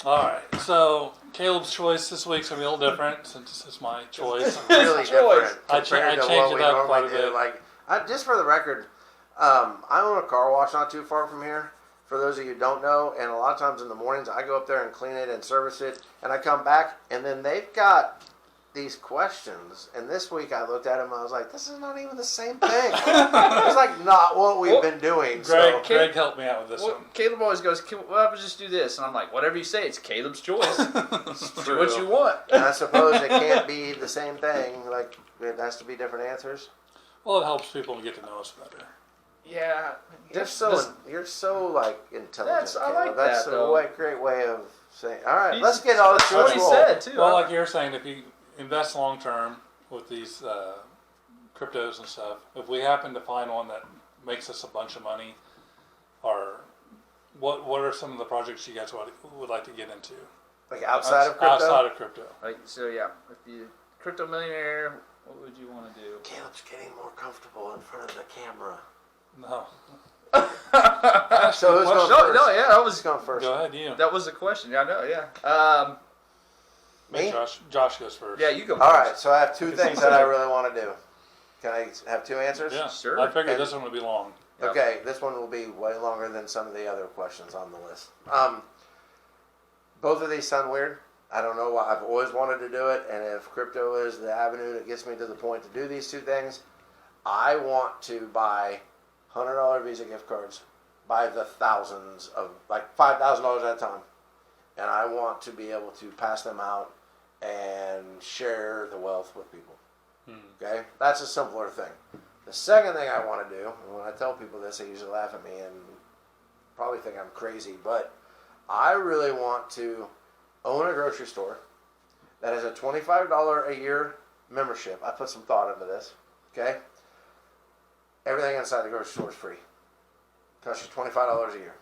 All right, so Caleb's choice this week's gonna be a little different since it's my choice. It's really different I compared to changed what it we up quite normally a do. bit. Like, just for the record, I own a car wash not too far from here. For those of you who don't know, and a lot of times in the mornings I go up there and clean it and service it, and I come back, and then they've got these questions. And this week I looked at them and I was like, this is not even the same thing. It's like not what we've been doing. Greg helped me out with this one. Caleb always goes, well, just do this. And I'm like, whatever you say, it's Caleb's choice. Do what you want. And I suppose it can't be the same thing. Like, it has to be different answers. Well, it helps people to get to know us better. Yeah. You're so like intelligent. I like That's that, though. Great way of saying. All right, let's get all the That's what he said too. Well, like you're saying, if you invest long term with these cryptos and stuff, if we happen to find one that makes us a bunch of money, or what are some of the projects you guys would like to get into? Like outside of crypto. Outside of crypto. Like, so yeah, if you crypto millionaire, what would you want to do? Caleb's getting more comfortable in front of the camera. No. So who's going first? No, yeah, that was going first. Go ahead, you. That was the question. Yeah, I know. Yeah. Me? Josh goes first. Yeah, you go. All right. So I have two things that I really want to do. Can I have two answers? Yeah, sure. I figured this one would be long. Yep. Okay, this one will be way longer than some of the other questions on the list. Both of these sound weird. I don't know why. I've always wanted to do it, and if crypto is the avenue that gets me to the point to do these two things, I want to buy $100 Visa gift cards by the thousands of, like $5,000 at a time, and I want to be able to pass them out and share the wealth with people. Okay, that's a simpler thing. The second thing I want to do, and when I tell people this, they usually laugh at me and probably think I'm crazy, but I really want to own a grocery store that has a $25 a year membership. I put some thought into this. Okay, everything inside the grocery store is free. Costs you $25 a year.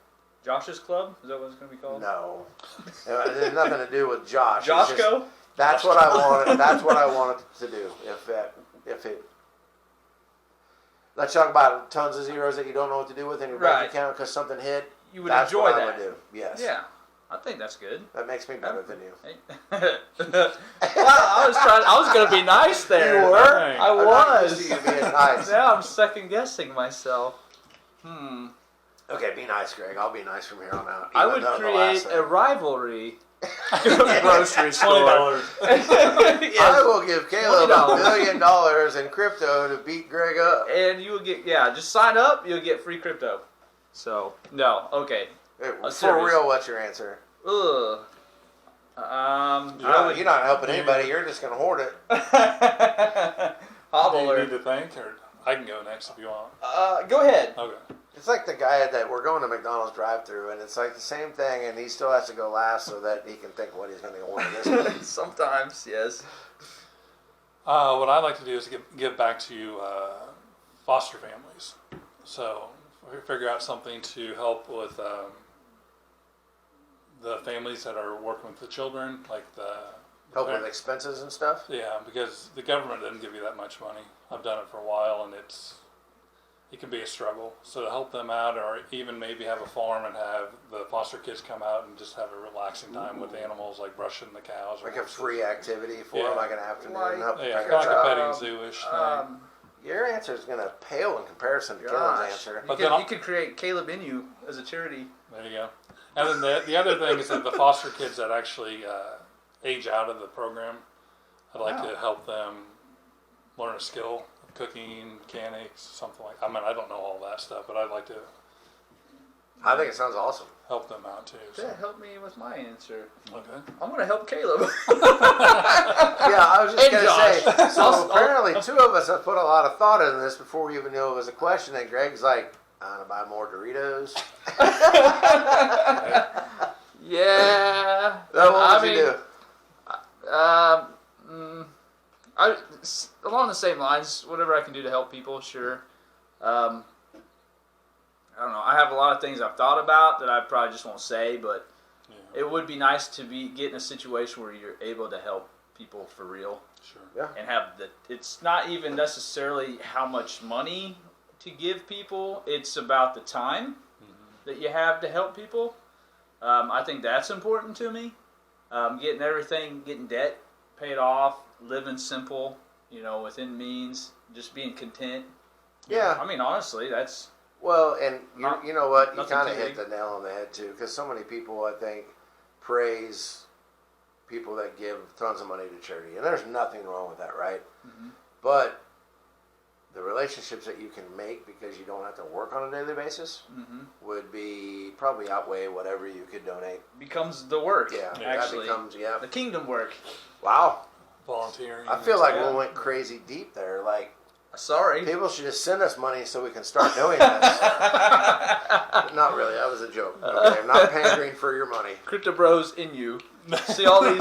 Josh's Club? Is that what it's going to be called? No, it has nothing to do with Josh. Joshco? That's what I wanted. That's what I wanted to do. If it, let's talk about tons of zeros that you don't know what to do with in your bank account because something hit. You would that's enjoy what that. I would do. Yes. Yeah, I think that's good. That makes me better than you. Well, I was going to be nice there. You were? I I'm not was. used to you being nice. Now I'm second guessing myself. Okay, be nice, Greg. I'll be nice from here on out. I would create a rivalry grocery store. $20. I will give Caleb $1 million in crypto to beat Greg up. And you will get, just sign up, you'll get free crypto. So, no, okay. For real, what's your answer? Ugh. You're not helping anybody. You're just going to hoard it. Do you Hobbler. need to think, or I can go next if you want. Go ahead. Okay. It's like the guy that we're going to McDonald's drive-thru, and it's like the same thing, and he still has to go last so that he can think what he's going to order this week. Sometimes, yes. What I'd like to do is give back to foster families. So figure out something to help with the families that are working with the children, like Help with expenses and stuff? Yeah, because the government doesn't give you that much money. I've done it for a while, and it can be a struggle. So to help them out, or even maybe have a farm and have the foster kids come out and just have a relaxing time with animals, like brushing the cows. Like a free activity for them, like an afternoon. Kind of like a petting zoo-ish thing. Your answer is going to pale in comparison to Caleb's answer. You could create Caleb in you as a charity. There you go. And then the other thing is that the foster kids that actually age out of the program, I'd like to help them learn a skill. Cooking, mechanics, something like. I mean, I don't know all that stuff, but I'd like to. I think it sounds awesome. Help them out too. So. That helped me with my answer. Okay. I'm gonna help Caleb. Yeah, I was just gonna Josh. say. So apparently, two of us have put a lot of thought into this before we even knew it was a question. And Greg's like, "I'm gonna buy more Doritos." Yeah. What would you do? Along the same lines, whatever I can do to help people, sure. I don't know. I have a lot of things I've thought about that I probably just won't say, but it would be nice to get in a situation where you're able to help people for real. Sure. Yeah. And it's not even necessarily how much money to give people. It's about the time that you have to help people. I think that's important to me. Getting debt paid off, living simple, within means, just being content. Yeah. I mean, honestly, that's... Well, and you know what? You nothing kind of too hit big. the nail on the head, too, because so many people, I think, praise people that give tons of money to charity. And there's nothing wrong with that, right? Mm-hmm. But the relationships that you can make because you don't have to work on a daily basis Mm-hmm. would be probably outweigh whatever you could donate. Becomes the work, Yeah, actually. that becomes, The kingdom work. Wow. Volunteering. I feel like Yeah. we went crazy deep there. Like, Sorry. people should just send us money so we can start doing this. Not really. That was a joke. Okay, I'm not pandering for your money. CryptoBROS in you. See all these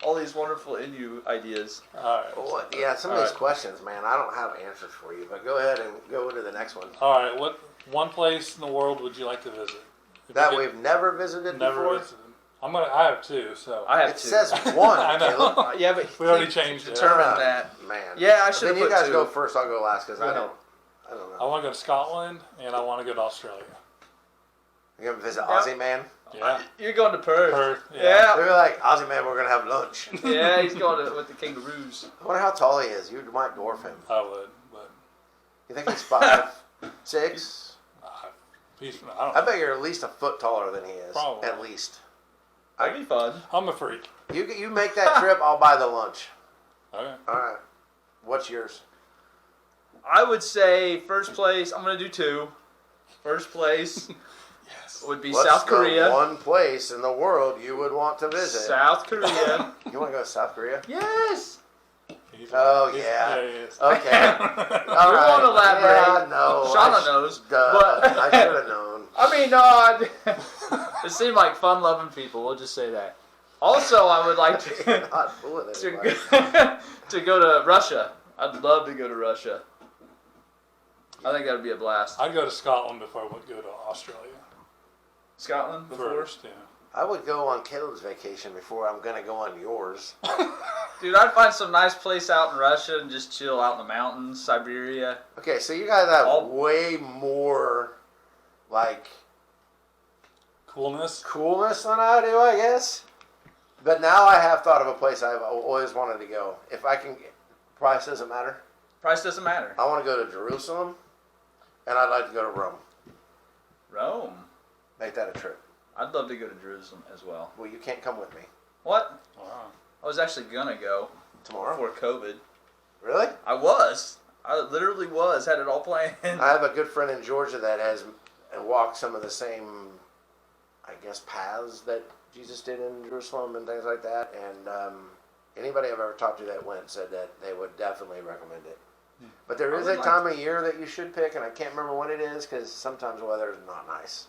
all these wonderful in you ideas. All right. Well, yeah, some of these questions, man, I don't have answers for you. But go ahead and go into the next one. All right. What one place in the world would you like to visit? If That you we've never visited could never before. visited. I have two. So I have It two. says one, I know. Caleb. Yeah, but we already changed it. determined that. Man. Yeah, I should Then have you put guys two. go first. I'll go last because Go I ahead. don't I know. want to go to Scotland and I want to go to Australia. You're gonna visit Yeah. Aussie Man. Yeah. You're going to Perth. Perth. Yeah. They're like, Aussie Man, we're gonna have lunch. Yeah, he's going with the kangaroos. I wonder how tall he is. You might dwarf him. I would, but You think he's 5'6"? I I bet you're at least a foot taller than he is. Probably. At least. That'd be fun. I'm a freak. You make that trip, I'll buy the lunch. Okay. All right. What's yours? I would say first place. I'm going to do two. First place Yes. would be Let's South go Korea. one place in the world you would want to visit. South Korea. You want to go to South Korea? Yes. Yeah. he is. Okay. All We right. won't elaborate. Yeah, no. Shauna knows. Duh. But I should have known. I mean, no. It seemed like fun-loving people. We'll just say that. Also, I would like You're to not fooling anybody. to go to Russia. I'd love to go to Russia. I think that would be a blast. I'd go to Scotland before I would go to Australia. Scotland before? First, yeah. I would go on Caleb's vacation before I'm going to go on yours. Dude, I'd find some nice place out in Russia and just chill out in the mountains, Siberia. Okay, so you guys have All- way more, like, Coolness. coolness than I do, I guess. But now I have thought of a place I've always wanted to go. If I can, price doesn't matter. Price doesn't matter. I want to go to Jerusalem, and I'd like to go to Rome. Rome. Make that a trip. I'd love to go to Jerusalem as well. Well, you can't come with me What? Wow. I was actually gonna go tomorrow. before COVID. Really? I literally was. Had it all planned. I have a good friend in Georgia that has walked some of the same, I guess, paths that Jesus did in Jerusalem and things like that. And anybody I've ever talked to that went said that they would definitely recommend it. But there I is would a like time of year that you should pick, and I can't remember when it is because sometimes the weather is not nice.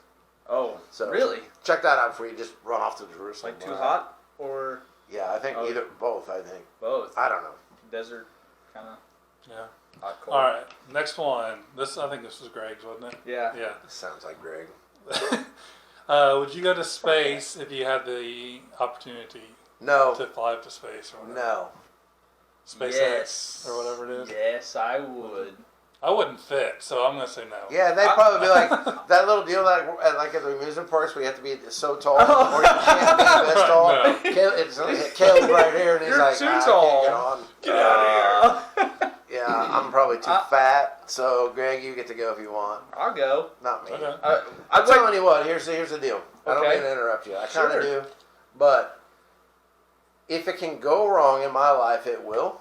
Oh, So really? check that out before you just run off to Jerusalem. Like too hot or Yeah, I think Oh. both. I think both? I don't know. Desert, kind of Yeah. hot, cold. All right. Next one. I think this was Greg's, wasn't it? Yeah. Yeah. Sounds like Greg. Would you go to space if you had the opportunity No, to fly up to space or whatever? no. SpaceX Yes. or whatever it is? Yes, I would. I wouldn't fit, so I'm going to say no. Yeah, they'd probably be like that little deal like at the amusement parks where you have to be so tall Oh. or you can't be this tall. No. It's Caleb right here, and he's You're like, too "I can't tall. get on." Get out of here. Yeah, I'm probably too fat. So Greg, you get to go if you want. I'll go. Not me. Okay. I'm I'd like. telling you what. Here's the deal. I don't Okay. mean to interrupt you. I kind Sure. of do, but if it can go wrong in my life, it will.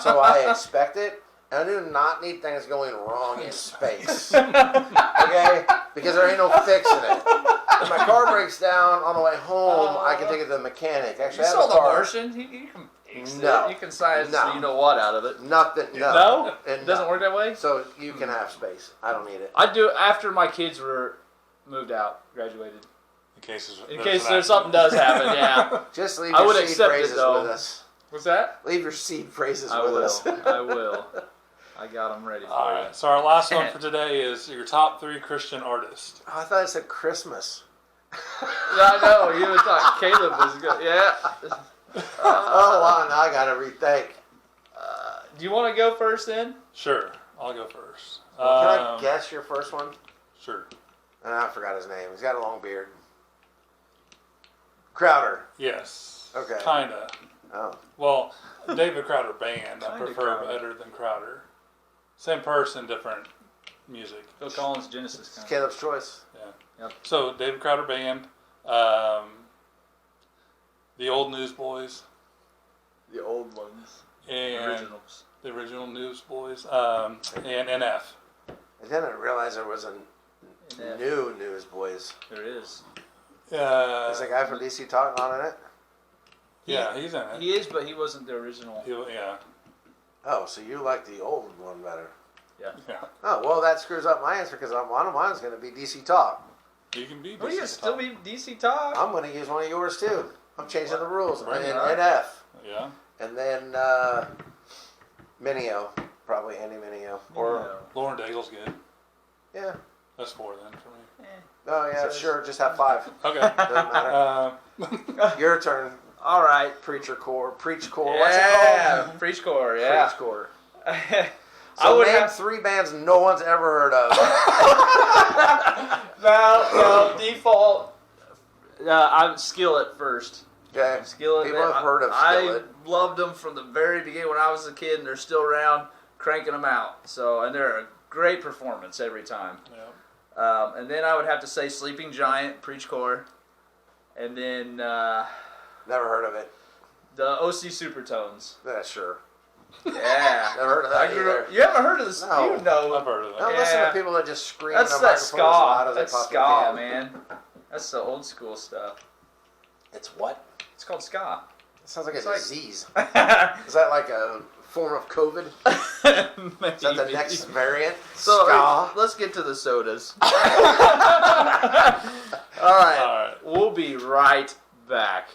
So I expect it. And I do not need things going wrong in space. Okay? Because there ain't no fixing it. If my car breaks down on the way home, I can take it to the mechanic. Actually, You I saw have a the car. Martian? You can fix No. it. You can science No. you know what out of it. Nothing. No. No? And It doesn't no. work that way? So you can have space. I don't need it. I'd do it after my kids were moved out, graduated. In In case there's something does happen, yeah. Just leave I your would seed accept it, phrases though. with us. What's that? Leave your seed phrases I with will. us. I will. I got them ready for All you. right. So our last one for today is your top 3 Christian artists. Oh, I thought it said Christmas. I know, you would thought Caleb was good. Yeah. Oh, wow, now I got to rethink. Do you want to go first then? Sure. I'll go first. Can I guess your first one? Sure. I forgot his name. He's got a long beard. Crowder. Yes. Okay. Kinda. Oh. Well, David Crowder band. I Kinda prefer Crowder. better than Crowder. Same person, different music. Phil Collins, Genesis. It's Caleb's choice. Yeah. Yep. So David Crowder band, the old Newsboys, The old ones. and Originals. the original Newsboys, and NF. I didn't realize there was a Yeah. new Newsboys. There is. Is the guy from DC Talk on in it? Yeah, he's in it. He is, but he wasn't the original. Yeah. Oh, so you like the old one better? Yeah. Yeah. Oh, well, that screws up my answer because one of mine's going to be DC Talk. You can be. Oh, you DC still Talk. be DC Talk. I'm going to use one of yours too. I'm changing the rules. Right. And Alright. NF. Yeah. And then Minio. Probably Andy Minio. Or, Lauren Daigle's good. yeah. That's 4 then for me. Oh, yeah, So- sure. Just have 5. Okay. Doesn't matter. Your turn. All right. Preacher Core. Preach Core. What's it called? Yeah. Preach core. Yeah. Preach Core. I So would name have 3 bands no one's ever heard of. no default. I'm Skillet first. Okay. Skillet. People have heard of I Skillet. loved them from the very beginning when I was a kid, and they're still around, cranking them out. So, and they're a great performance every time. Yeah. And then I would have to say Sleeping Giant, Preach Core, and then Never heard of it. the OC Supertones. Yeah, sure. Yeah. Never heard of I that grew either. up, you haven't heard of this? No. You know. I've heard of that. Don't listen Yeah. to people that just scream That's in a that microphone as loud ska. as That's they possibly ska, can. man. That's the old school stuff. It's what? It's called ska. It sounds like a It's like- disease. Maybe. Is that like a form of COVID? Is that the next variant? So Ska? let's get to the sodas. All right. All right. We'll be right back.